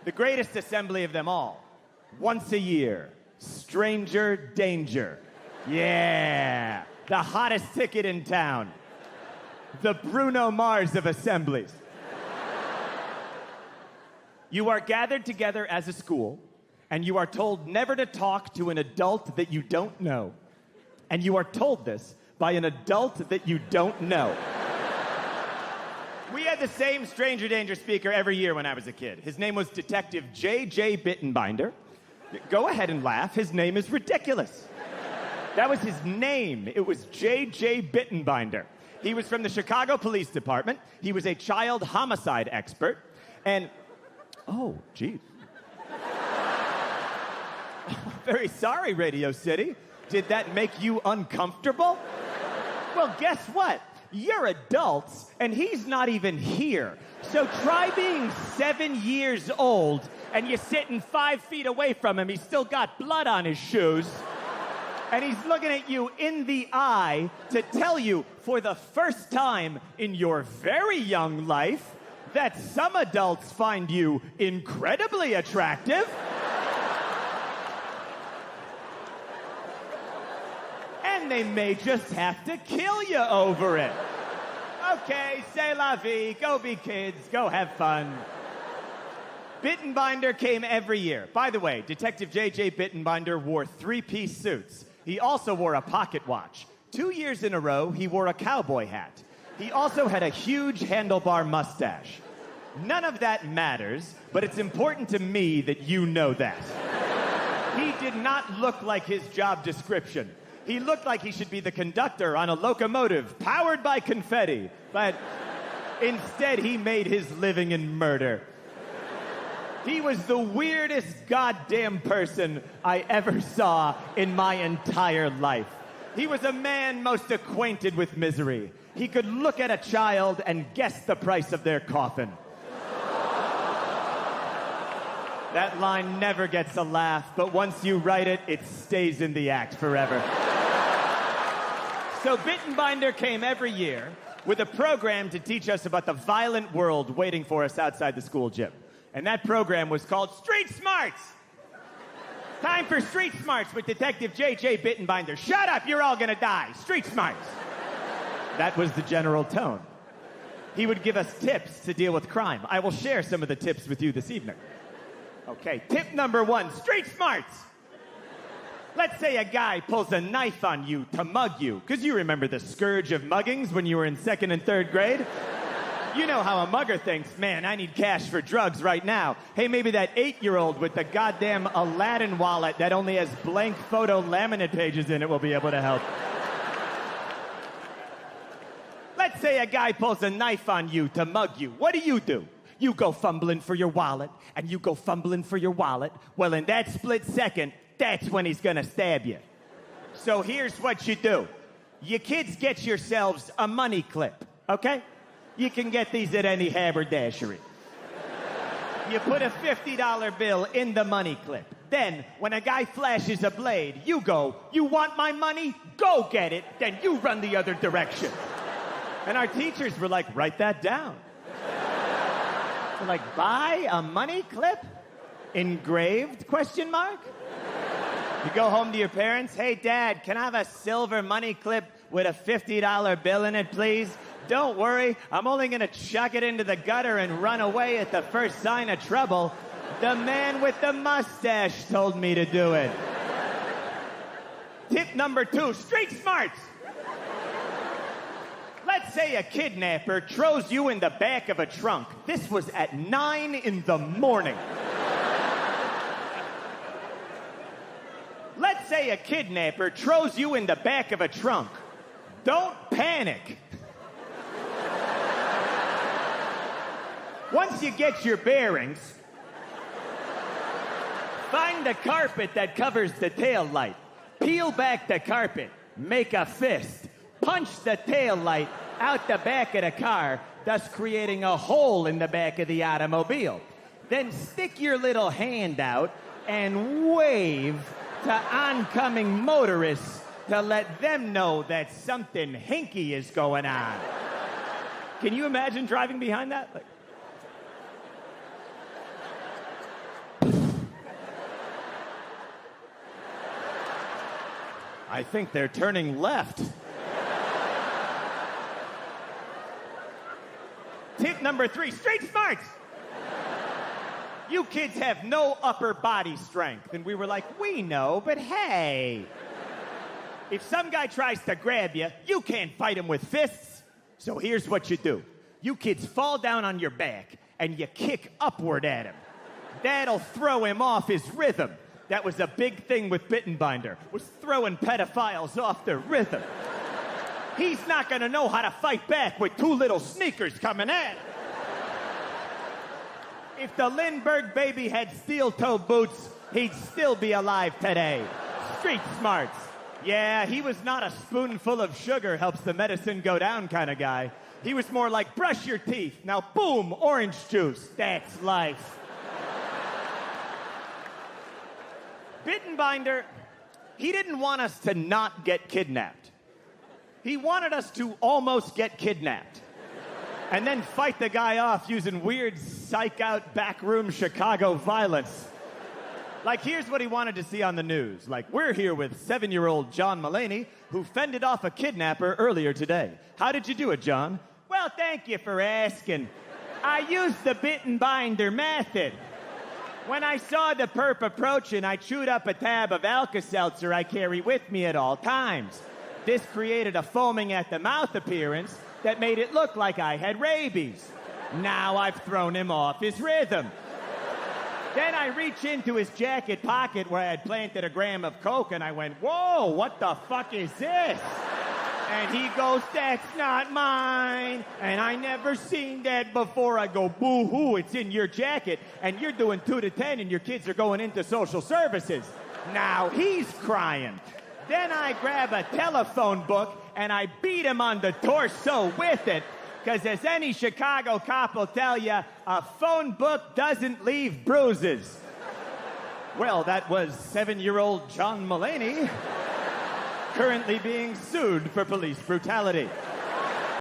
The greatest assembly of them all. Once a year. Stranger danger. Yeah. The hottest ticket in town. The Bruno Mars of assemblies. You are gathered together as a school, and you are told never to talk to an adult that you don't know. And you are told this by an adult that you don't know. We had the same stranger danger speaker every year when I was a kid. His name was Detective J.J. Bittenbinder. Go ahead and laugh. His name is ridiculous. That was his name. It was J.J. Bittenbinder. He was from the Chicago Police Department. He was a child homicide expert. And, oh, geez. Very sorry, Radio City. Did that make you uncomfortable? Well, guess what? You're adults, and he's not even here. So try being 7 years old, and you're sitting 5 feet away from him. He's still got blood on his shoes. And he's looking at you in the eye to tell you for the first time in your very young life that some adults find you incredibly attractive. And they may just have to kill you over it. Okay, c'est la vie. Go be kids. Go have fun. Bittenbinder came every year. By the way, Detective J.J. Bittenbinder wore 3-piece suits. He also wore a pocket watch. 2 years in a row, he wore a cowboy hat. He also had a huge handlebar mustache. None of that matters, but it's important to me that you know that. He did not look like his job description. He looked like he should be the conductor on a locomotive powered by confetti, but instead he made his living in murder. He was the weirdest goddamn person I ever saw in my entire life. He was a man most acquainted with misery. He could look at a child and guess the price of their coffin. That line never gets a laugh, but once you write it, it stays in the act forever. So Bittenbinder came every year with a program to teach us about the violent world waiting for us outside the school gym. And that program was called Street Smarts. Time for Street Smarts with Detective J.J. Bittenbinder. Shut up, you're all gonna die. Street Smarts. That was the general tone. He would give us tips to deal with crime. I will share some of the tips with you this evening. Okay, tip number 1, Street Smarts. Let's say a guy pulls a knife on you to mug you, because you remember the scourge of muggings when you were in 2nd and 3rd grade. You know how a mugger thinks, man, I need cash for drugs right now. Hey, maybe that 8-year-old with the goddamn Aladdin wallet that only has blank photo laminate pages in it will be able to help. Let's say a guy pulls a knife on you to mug you. What do? You go fumbling for your wallet, and you go fumbling for your wallet. Well, in that split second, that's when he's gonna stab you. So here's what you do. You kids get yourselves a money clip, okay? You can get these at any haberdashery. You put a $50 bill in the money clip. Then, when a guy flashes a blade, you go, you want my money? Go get it. Then you run the other direction. And our teachers were like, write that down. We're like, buy a money clip? Engraved, question mark? You go home to your parents, hey, Dad, can I have a silver money clip with a $50 bill in it, please? Don't worry, I'm only gonna chuck it into the gutter and run away at the first sign of trouble. The man with the mustache told me to do it. Tip number 2, Street Smarts. Let's say a kidnapper throws you in the back of a trunk. This was at 9 in the morning. Let's say a kidnapper throws you in the back of a trunk. Don't panic. Once you get your bearings, find the carpet that covers the tail light. Peel back the carpet, make a fist, punch the tail light out the back of the car, thus creating a hole in the back of the automobile. Then stick your little hand out and wave to oncoming motorists to let them know that something hinky is going on. Can you imagine driving behind that? I think they're turning left. Tip number 3, street smarts. You kids have no upper body strength. And we were like, we know, but hey. If some guy tries to grab you, you can't fight him with fists. So here's what you do. You kids fall down on your back and you kick upward at him. That'll throw him off his rhythm. That was a big thing with Bittenbinder, was throwing pedophiles off their rhythm. He's not gonna know how to fight back with 2 little sneakers coming at him. If the Lindbergh baby had steel-toe boots, he'd still be alive today. Street smarts. Yeah, he was not a spoonful of sugar helps the medicine go down kind of guy. He was more like, brush your teeth. Now, boom, orange juice. That's life. Bittenbinder, he didn't want us to not get kidnapped. He wanted us to almost get kidnapped. And then fight the guy off using weird psych-out backroom Chicago violence. Like, here's what he wanted to see on the news. Like, we're here with 7-year-old John Mulaney, who fended off a kidnapper earlier today. How did you do it, John? Well, thank you for asking. I used the Bittenbinder method. When I saw the perp approaching, I chewed up a tab of Alka-Seltzer I carry with me at all times. This created a foaming at the mouth appearance that made it look like I had rabies. Now I've thrown him off his rhythm. Then I reach into his jacket pocket where I had planted a gram of coke and I went, whoa, what the fuck is this? And he goes, that's not mine. And I never seen that before. I go, boo-hoo, it's in your jacket. And you're doing 2 to 10 and your kids are going into social services. Now he's crying. Then I grab a telephone book and I beat him on the torso with it. Because as any Chicago cop will tell you, a phone book doesn't leave bruises. Well, that was 7-year-old John Mulaney, currently being sued for police brutality.